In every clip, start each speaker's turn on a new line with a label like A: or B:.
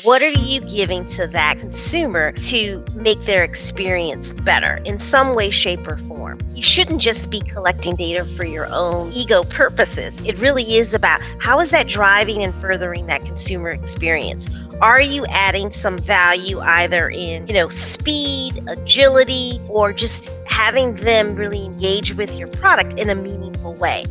A: What are you giving to that consumer to make their experience better in some way, shape, or form? You shouldn't just be collecting data for your own ego purposes. It really is about how is that driving and furthering that consumer experience? Are you adding some value either in, speed, agility, or just having them really engage with your product in a meaningful way?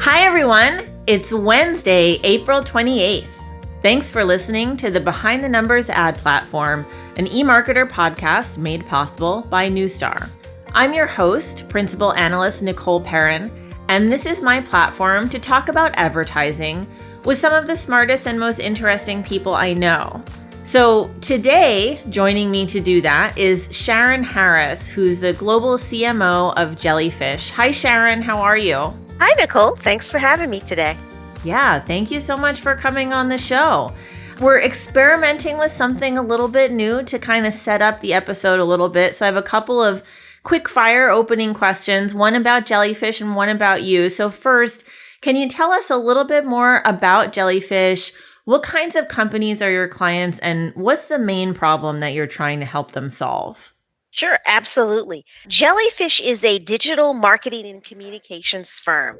B: Hi, everyone. It's Wednesday, April 28th. Thanks for listening to the Behind the Numbers ad platform, an eMarketer podcast made possible by Neustar. I'm your host, principal analyst Nicole Perrin, and this is my platform to talk about advertising with some of the smartest and most interesting people I know. So today, joining me to do that is Sharon Harris, who's the global CMO of Jellyfish. Hi, Sharon. How are you?
A: Hi, Nicole. Thanks for having me today.
B: Yeah, thank you so much for coming on the show. We're experimenting with something a little bit new to kind of set up the episode a little bit. So I have a couple of quick fire opening questions, one about Jellyfish and one about you. So first, can you tell us a little bit more about Jellyfish? What kinds of companies are your clients, and what's the main problem that you're trying to help them solve?
A: Sure, absolutely. Jellyfish is a digital marketing and communications firm,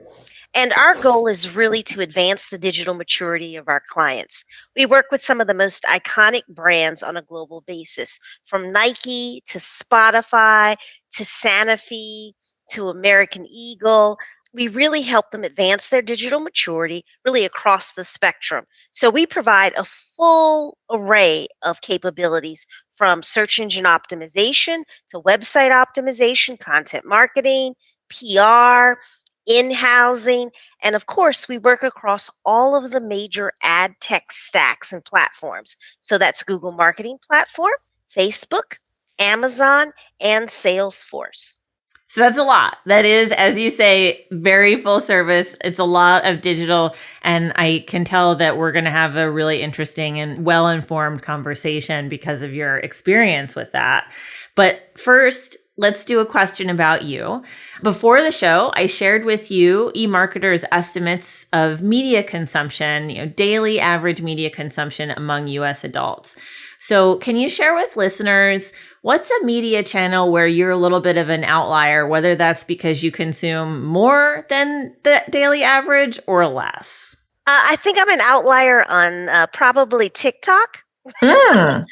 A: and our goal is really to advance the digital maturity of our clients. We work with some of the most iconic brands on a global basis, from Nike to Spotify to Sanofi to American Eagle. We really help them advance their digital maturity really across the spectrum. So we provide a full array of capabilities from search engine optimization to website optimization, content marketing, PR, in-housing, and of course, we work across all of the major ad tech stacks and platforms. So that's Google Marketing Platform, Facebook, Amazon, and Salesforce.
B: So that's a lot. That is, as you say, very full service. It's a lot of digital. And I can tell that we're going to have a really interesting and well-informed conversation because of your experience with that. But first, let's do a question about you. Before the show, I shared with you eMarketer's estimates of media consumption, daily average media consumption among US adults. So can you share with listeners, what's a media channel where you're a little bit of an outlier, whether that's because you consume more than the daily average or less?
A: I think I'm an outlier on probably TikTok.
B: Mm.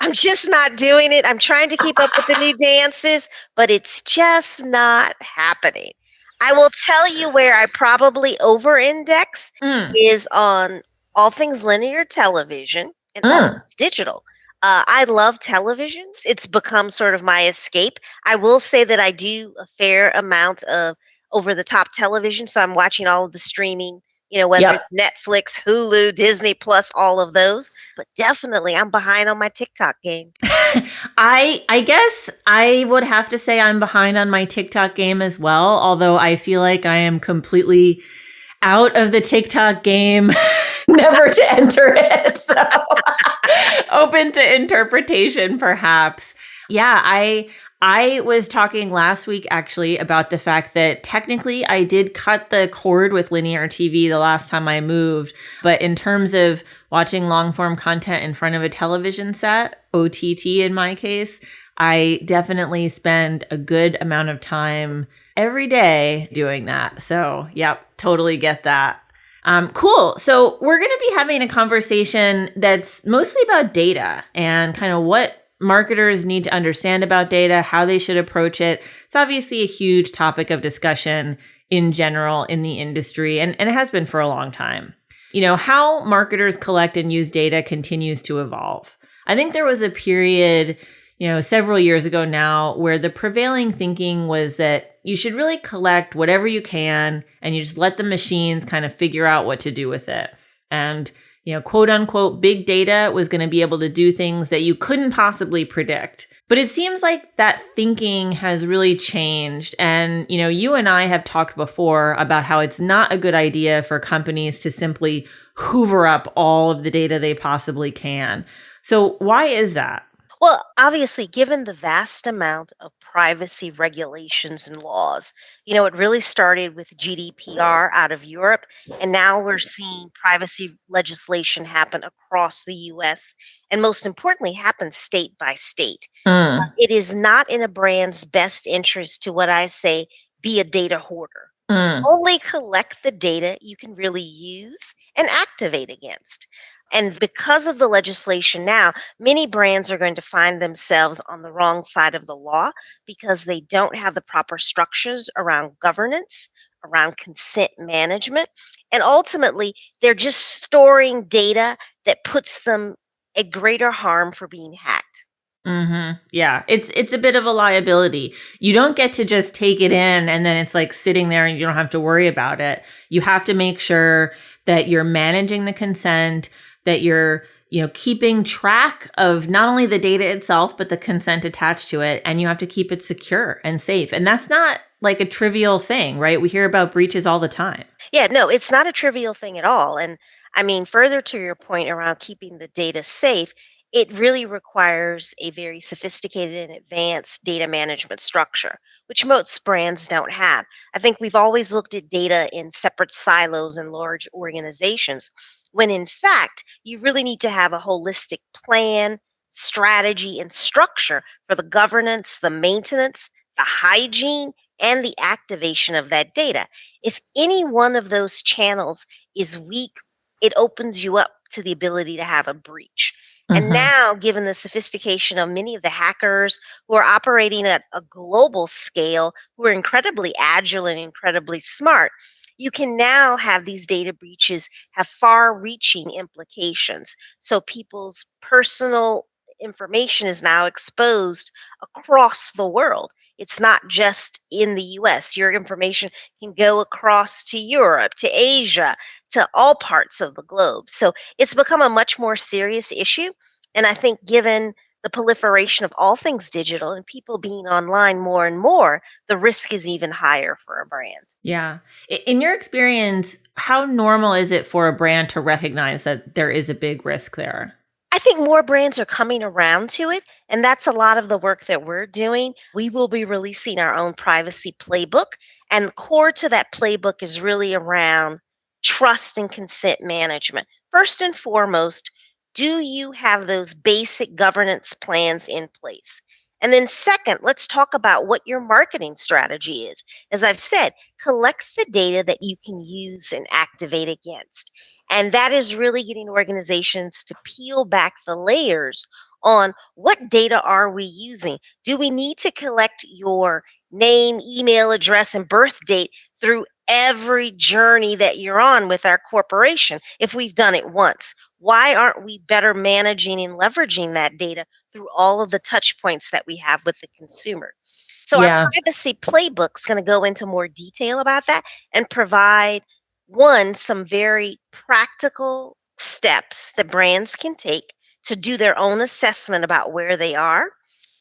A: I'm just not doing it. I'm trying to keep up with the new dances, but it's just not happening. I will tell you where I probably over-index is on all things linear television and all things digital. I love televisions. It's become sort of my escape. I will say that I do a fair amount of over-the-top television, so I'm watching all of the streaming, whether it's Netflix, Hulu, Disney Plus, all of those. But definitely, I'm behind on my TikTok game.
B: I guess I would have to say I'm behind on my TikTok game as well, although I feel like I am completely out of the TikTok game, never to enter it. So open to interpretation, perhaps. Yeah, I was talking last week actually about the fact that technically I did cut the cord with linear TV the last time I moved. But in terms of watching long form content in front of a television set, OTT in my case, I definitely spend a good amount of time every day doing that. So, yep, totally get that. Cool. So we're going to be having a conversation that's mostly about data and kind of what marketers need to understand about data, how they should approach it. It's obviously a huge topic of discussion in general in the industry, and it has been for a long time. How marketers collect and use data continues to evolve. I think there was a period, several years ago now, where the prevailing thinking was that you should really collect whatever you can and you just let the machines kind of figure out what to do with it. And quote unquote, big data was going to be able to do things that you couldn't possibly predict. But it seems like that thinking has really changed. And, you and I have talked before about how it's not a good idea for companies to simply hoover up all of the data they possibly can. So why is that?
A: Well, obviously, given the vast amount of privacy regulations and laws, it really started with GDPR out of Europe, and now we're seeing privacy legislation happen across the US, and most importantly, happen state by state.
B: Mm,
A: It is not in a brand's best interest to what I say be a data hoarder.
B: mm,
A: Only collect the data you can really use and activate against. And because of the legislation now, many brands are going to find themselves on the wrong side of the law because they don't have the proper structures around governance, around consent management, and ultimately they're just storing data that puts them at greater harm for being hacked.
B: Yeah, it's a bit of a liability. You don't get to just take it in and then it's like sitting there and you don't have to worry about it. You have to make sure that you're managing the consent, that you're, keeping track of not only the data itself, but the consent attached to it. And you have to keep it secure and safe. And that's not like a trivial thing, right? We hear about breaches all the time.
A: Yeah, no, it's not a trivial thing at all. And I mean, further to your point around keeping the data safe, it really requires a very sophisticated and advanced data management structure, which most brands don't have. I think we've always looked at data in separate silos in large organizations, when in fact, you really need to have a holistic plan, strategy, and structure for the governance, the maintenance, the hygiene, and the activation of that data. If any one of those channels is weak, it opens you up to the ability to have a breach. And
B: Hmm.
A: now, given the sophistication of many of the hackers who are operating at a global scale, who are incredibly agile and incredibly smart, you can now have these data breaches have far reaching implications. So people's personal information is now exposed across the world. It's not just in the US. Your information can go across to Europe, to Asia, to all parts of the globe. So it's become a much more serious issue. And I think, given the proliferation of all things digital and people being online more and more, the risk is even higher for a brand.
B: Yeah. In your experience, how normal is it for a brand to recognize that there is a big risk there?
A: I think more brands are coming around to it, and that's a lot of the work that we're doing. We will be releasing our own privacy playbook, and core to that playbook is really around trust and consent management. First and foremost, do you have those basic governance plans in place? And then, second, let's talk about what your marketing strategy is. As I've said, collect the data that you can use and activate against. And that is really getting organizations to peel back the layers on what data are we using? Do we need to collect your name, email address, and birth date through every journey that you're on with our corporation if we've done it once? Why aren't we better managing and leveraging that data through all of the touch points that we have with the consumer? So our
B: Yeah.
A: privacy playbook is going to go into more detail about that and provide some very practical steps that brands can take to do their own assessment about where they are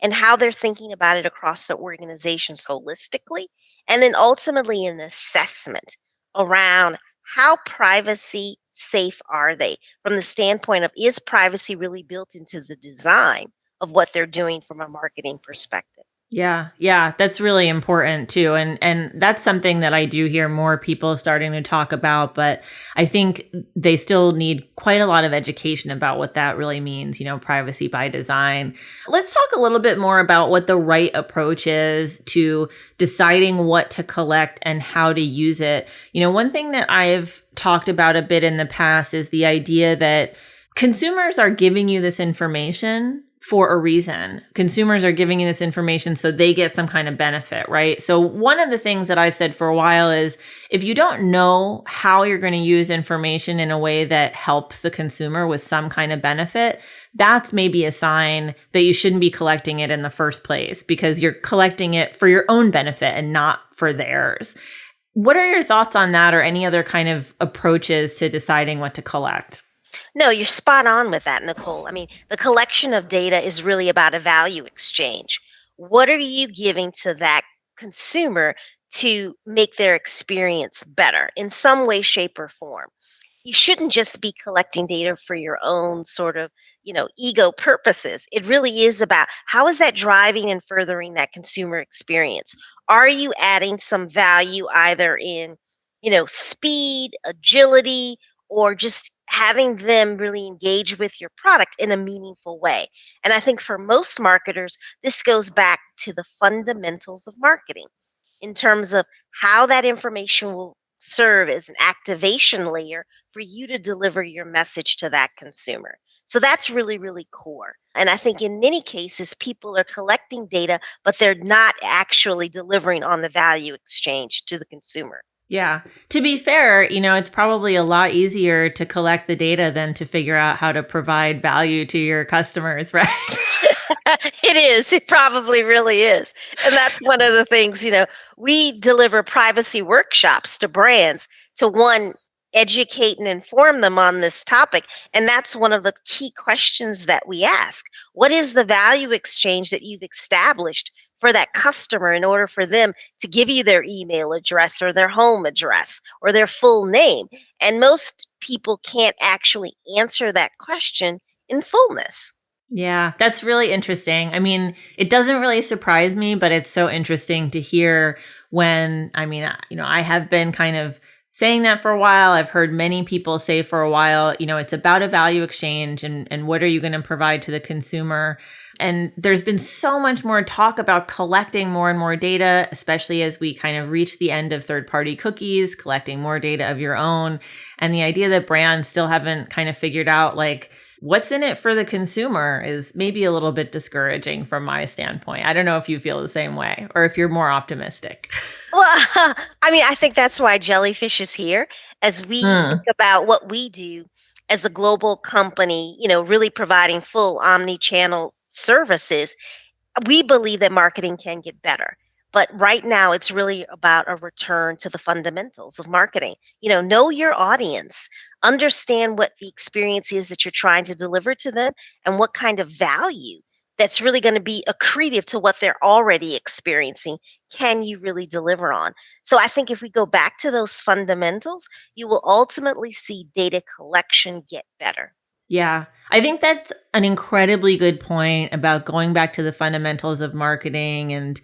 A: and how they're thinking about it across the organizations holistically. And then ultimately, an assessment around how privacy safe are they from the standpoint of, is privacy really built into the design of what they're doing from a marketing perspective?
B: Yeah, yeah, that's really important too. And that's something that I do hear more people starting to talk about, but I think they still need quite a lot of education about what that really means, privacy by design. Let's talk a little bit more about what the right approach is to deciding what to collect and how to use it. One thing that I've talked about a bit in the past is the idea that consumers are giving you this information for a reason. Consumers are giving you this information so they get some kind of benefit, right? So one of the things that I've said for a while is, if you don't know how you're going to use information in a way that helps the consumer with some kind of benefit, that's maybe a sign that you shouldn't be collecting it in the first place, because you're collecting it for your own benefit and not for theirs. What are your thoughts on that, or any other kind of approaches to deciding what to collect?
A: No, you're spot on with that, Nicole. I mean, the collection of data is really about a value exchange. What are you giving to that consumer to make their experience better in some way, shape, or form? you shouldn't just be collecting data for your own sort of, ego purposes. It really is about how is that driving and furthering that consumer experience? Are you adding some value either in, speed, agility, or just having them really engage with your product in a meaningful way? And I think for most marketers, this goes back to the fundamentals of marketing in terms of how that information will serve as an activation layer for you to deliver your message to that consumer. So that's really, really core. And I think in many cases, people are collecting data, but they're not actually delivering on the value exchange to the consumer.
B: Yeah. To be fair, it's probably a lot easier to collect the data than to figure out how to provide value to your customers, right?
A: It is. It probably really is. And that's one of the things, we deliver privacy workshops to brands to one, educate and inform them on this topic. And that's one of the key questions that we ask. What is the value exchange that you've established for that customer in order for them to give you their email address or their home address or their full name? And most people can't actually answer that question in fullness.
B: Yeah, that's really interesting. I mean, it doesn't really surprise me, but it's so interesting to hear when, I have been kind of saying that for a while. I've heard many people say for a while, it's about a value exchange and what are you going to provide to the consumer? And there's been so much more talk about collecting more and more data, especially as we kind of reach the end of third-party cookies, collecting more data of your own. And the idea that brands still haven't kind of figured out what's in it for the consumer is maybe a little bit discouraging from my standpoint. I don't know if you feel the same way or if you're more optimistic.
A: Well, I think that's why Jellyfish is here as we think about what we do as a global company, really providing full omni-channel services. We believe that marketing can get better. But right now, it's really about a return to the fundamentals of marketing. Know your audience, understand what the experience is that you're trying to deliver to them, and what kind of value that's really going to be accretive to what they're already experiencing can you really deliver on. So I think if we go back to those fundamentals, you will ultimately see data collection get better.
B: Yeah, I think that's an incredibly good point about going back to the fundamentals of marketing. And,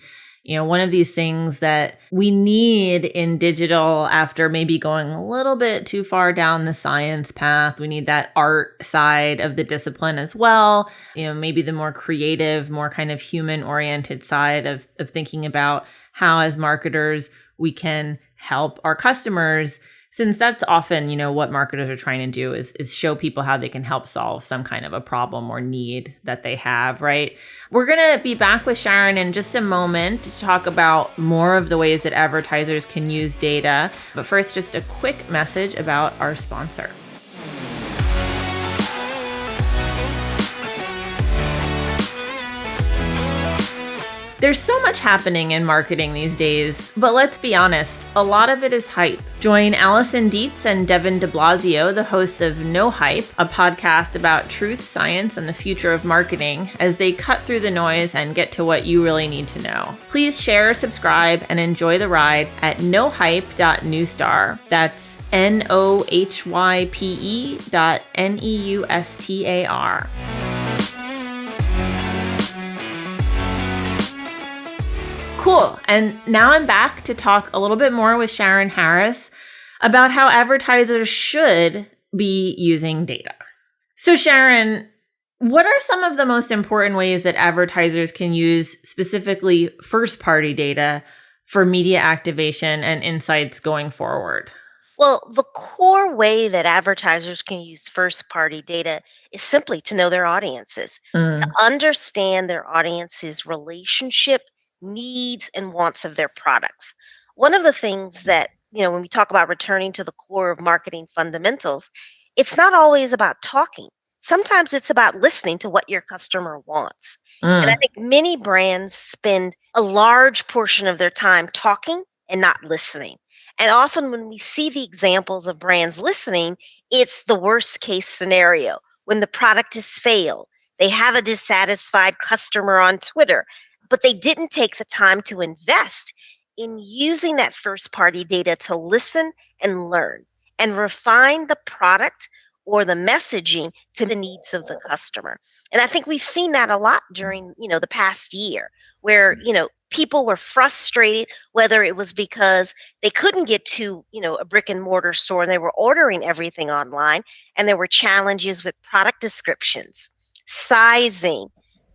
B: one of these things that we need in digital after maybe going a little bit too far down the science path, we need that art side of the discipline as well. Maybe the more creative, more kind of human oriented side of thinking about how as marketers we can help our customers. Since that's often, what marketers are trying to do is show people how they can help solve some kind of a problem or need that they have, right? We're going to be back with Sharon in just a moment to talk about more of the ways that advertisers can use data. But first, just a quick message about our sponsor. There's so much happening in marketing these days, but let's be honest, a lot of it is hype. Join Allison Dietz and Devin de Blasio, the hosts of No Hype, a podcast about truth, science, and the future of marketing, as they cut through the noise and get to what you really need to know. Please share, subscribe, and enjoy the ride at nohype.newstar. That's NOHYPE.NEUSTAR. Cool. And now I'm back to talk a little bit more with Sharon Harris about how advertisers should be using data. So Sharon, what are some of the most important ways that advertisers can use specifically first-party data for media activation and insights going forward?
A: Well, the core way that advertisers can use first party data is simply to know their audiences, to understand their audience's relationship, needs, and wants of their products. One of the things that, when we talk about returning to the core of marketing fundamentals, it's not always about talking. Sometimes it's about listening to what your customer wants. And I think many brands spend a large portion of their time talking and not listening. And often when we see the examples of brands listening, it's the worst case scenario when the product has failed. They have a dissatisfied customer on Twitter, but they didn't take the time to invest in using that first party data to listen and learn. and refine the product or the messaging to the needs of the customer. And I think we've seen that a lot during, the past year where, people were frustrated, whether it was because they couldn't get to, a brick and mortar store and they were ordering everything online, and there were challenges with product descriptions, sizing,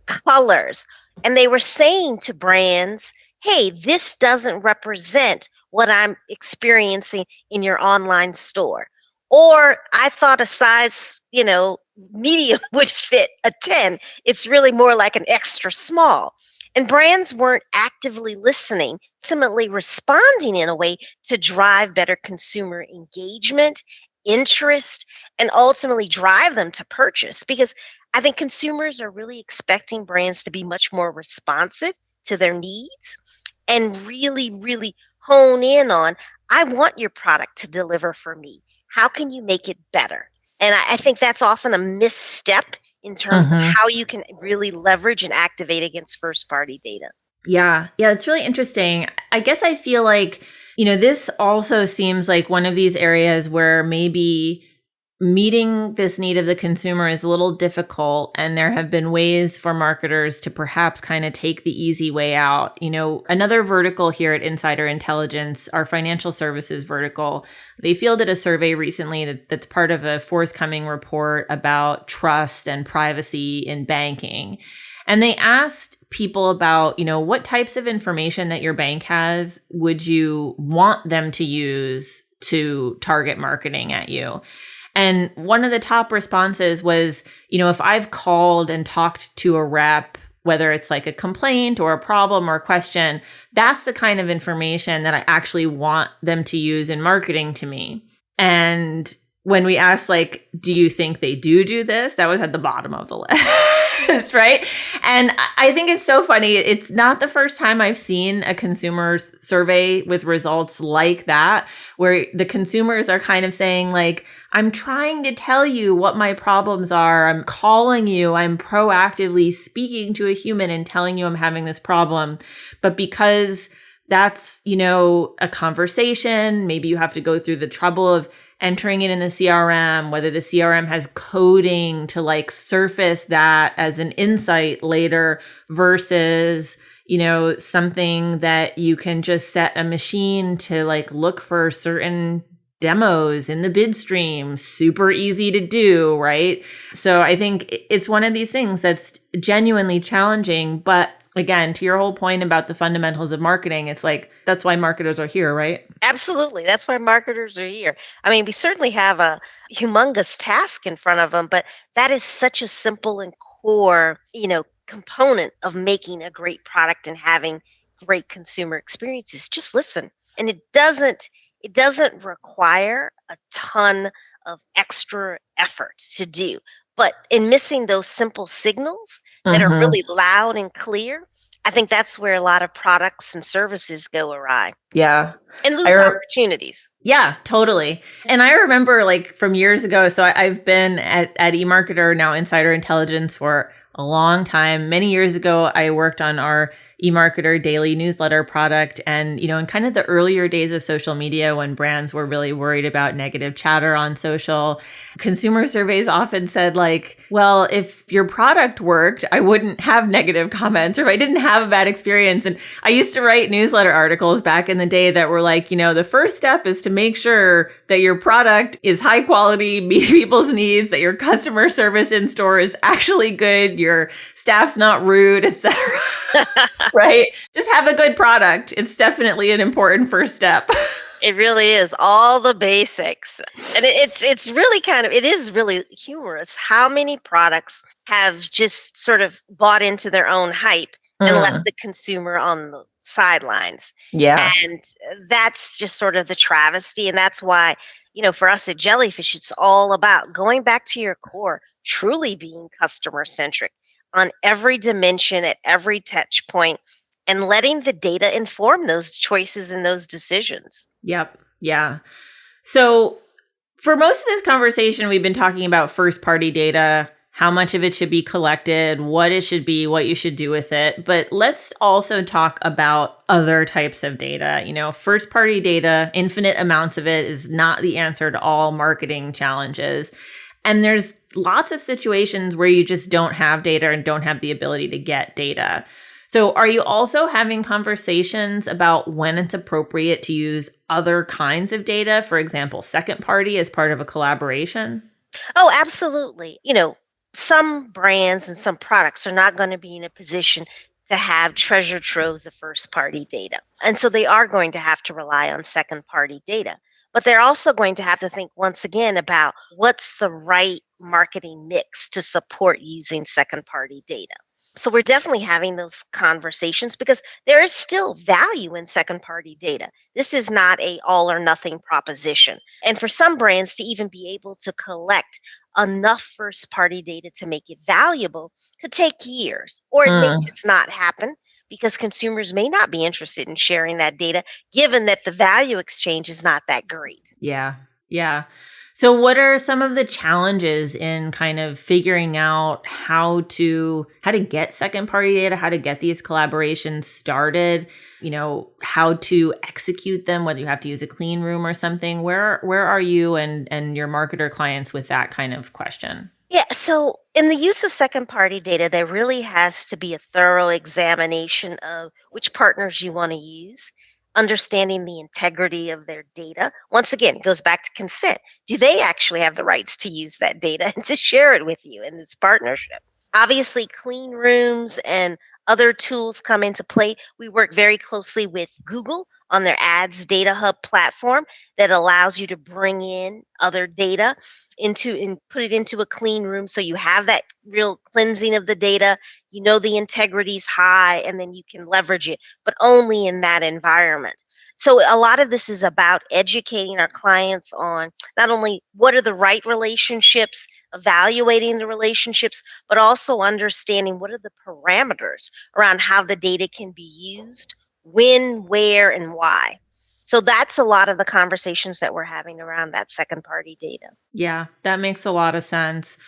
A: colors, and they were saying to brands, hey, this doesn't represent what I'm experiencing in your online store. Or I thought a size, medium would fit a 10. It's really more like an extra small. And brands weren't actively listening, ultimately responding in a way to drive better consumer engagement, interest, and ultimately drive them to purchase. Because I think consumers are really expecting brands to be much more responsive to their needs and really, really hone in on, I want your product to deliver for me. How can you make it better? And I think that's often a misstep in terms of how you can really leverage and activate against first party data.
B: Yeah. Yeah. It's really interesting. I guess I feel like, this also seems like one of these areas where maybe meeting this need of the consumer is a little difficult. And there have been ways for marketers to perhaps kind of take the easy way out. Another vertical here at Insider Intelligence, our financial services vertical, they fielded a survey recently that's part of a forthcoming report about trust and privacy in banking. And they asked people about, what types of information that your bank has would you want them to use to target marketing at you? And one of the top responses was, if I've called and talked to a rep, whether it's like a complaint or a problem or a question, that's the kind of information that I actually want them to use in marketing to me. And when we asked, do you think they do this? That was at the bottom of the list, right? And I think it's so funny. It's not the first time I've seen a consumer survey with results like that, where the consumers are kind of saying I'm trying to tell you what my problems are. I'm calling you. I'm proactively speaking to a human and telling you I'm having this problem. But because that's, a conversation, maybe you have to go through the trouble of entering it in the CRM, whether the CRM has coding to surface that as an insight later versus, something that you can just set a machine to look for certain demos in the bid stream, super easy to do, right? So I think it's one of these things that's genuinely challenging, but again, to your whole point about the fundamentals of marketing, it's that's why marketers are here, right?
A: Absolutely. That's why marketers are here. I mean, we certainly have a humongous task in front of them, but that is such a simple and core, component of making a great product and having great consumer experiences. Just listen. And it doesn't require a ton of extra effort to do. But in missing those simple signals that are really loud and clear, I think that's where a lot of products and services go awry.
B: Yeah.
A: And lose opportunities.
B: Yeah, totally. And I remember from years ago, so I've been at eMarketer, now Insider Intelligence, for a long time. Many years ago, I worked on our eMarketer daily newsletter product. And, in kind of the earlier days of social media, when brands were really worried about negative chatter on social, consumer surveys often said well, if your product worked, I wouldn't have negative comments, or if I didn't have a bad experience. And I used to write newsletter articles back in the day that were the first step is to make sure that your product is high quality, meet people's needs, that your customer service in store is actually good, your staff's not rude, etc. Right? Just have a good product. It's definitely an important first step.
A: It really is all the basics. And it's really it is really humorous how many products have just sort of bought into their own hype and left the consumer on the sidelines.
B: Yeah.
A: And that's just sort of the travesty. And that's why, for us at Jellyfish, it's all about going back to your core, truly being customer centric on every dimension at every touch point, and letting the data inform those choices and those decisions.
B: Yep. Yeah. So for most of this conversation, we've been talking about first party data how much of it should be collected, what it should be, what you should do with it. But let's also talk about other types of data. First party data, infinite amounts of it is not the answer to all marketing challenges. And there's lots of situations where you just don't have data and don't have the ability to get data. So are you also having conversations about when it's appropriate to use other kinds of data, for example, second party as part of a collaboration?
A: Oh, absolutely. Some brands and some products are not going to be in a position to have treasure troves of first party data. And so they are going to have to rely on second party data. But they're also going to have to think once again about what's the right marketing mix to support using second party data. So we're definitely having those conversations because there is still value in second party data. This is not a all or nothing proposition. And for some brands to even be able to collect enough first party data to make it valuable could take years, or it may just not happen because consumers may not be interested in sharing that data, given that the value exchange is not that great.
B: Yeah. So what are some of the challenges in kind of figuring out how to get second party data, how to get these collaborations started, how to execute them, whether you have to use a clean room or something? Where are you and your marketer clients with that kind of question?
A: Yeah, so in the use of second party data, there really has to be a thorough examination of which partners you want to use, understanding the integrity of their data. Once again, it goes back to consent. Do they actually have the rights to use that data and to share it with you in this partnership? Obviously, clean rooms and other tools come into play. We work very closely with Google on their Ads Data Hub platform that allows you to bring in other data and put it into a clean room so you have that real cleansing of the data. The integrity is high, and then you can leverage it, but only in that environment. So a lot of this is about educating our clients on not only what are the right relationships, evaluating the relationships, but also understanding what are the parameters around how the data can be used, when, where, and why. So that's a lot of the conversations that we're having around that second party data.
B: Yeah, that makes a lot of sense.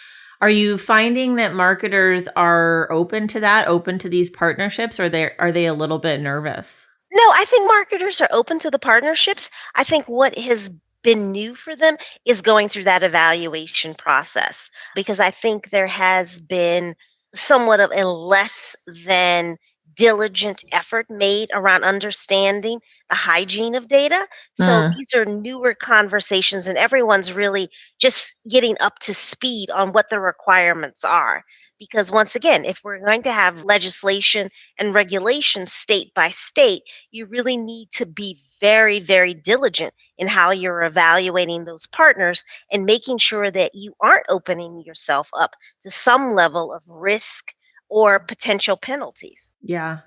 B: Are you finding that marketers are open to that, open to these partnerships, or are they a little bit nervous?
A: No, I think marketers are open to the partnerships. I think what has been new for them is going through that evaluation process, because I think there has been somewhat of a less than diligent effort made around understanding the hygiene of data. So these are newer conversations, and everyone's really just getting up to speed on what the requirements are. Because once again, if we're going to have legislation and regulation state by state, you really need to be very, very diligent in how you're evaluating those partners and making sure that you aren't opening yourself up to some level of risk or potential penalties.
B: Yeah.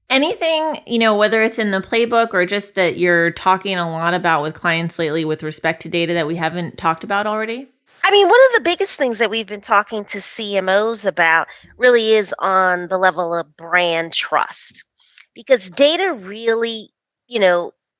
B: Anything, whether it's in the playbook or just that you're talking a lot about with clients lately with respect to data that we haven't talked about already?
A: I mean, one of the biggest things that we've been talking to CMOs about really is on the level of brand trust, because data really,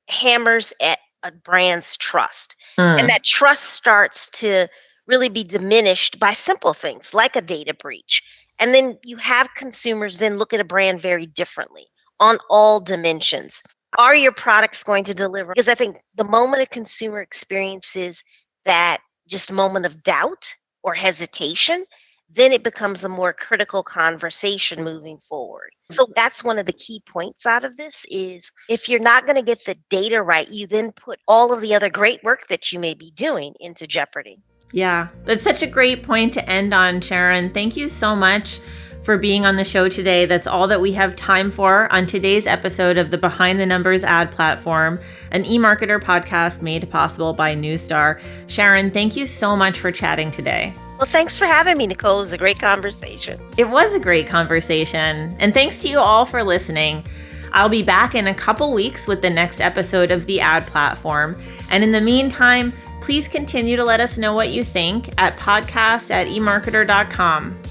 A: hammers at a brand's trust. And that trust starts to really be diminished by simple things like a data breach. And then you have consumers then look at a brand very differently on all dimensions. Are your products going to deliver? Because I think the moment a consumer experiences that just moment of doubt or hesitation, then it becomes a more critical conversation moving forward. So that's one of the key points out of this is if you're not going to get the data right, you then put all of the other great work that you may be doing into jeopardy.
B: Yeah, that's such a great point to end on, Sharon. Thank you so much for being on the show today. That's all that we have time for on today's episode of the Behind the Numbers ad platform, an eMarketer podcast made possible by Newstar. Sharon, thank you so much for chatting today.
A: Well, thanks for having me, Nicole. It was a great conversation.
B: It was a great conversation. And thanks to you all for listening. I'll be back in a couple weeks with the next episode of the ad platform. And in the meantime, please continue to let us know what you think at podcast@emarketer.com.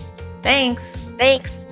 B: Thanks.
A: Thanks.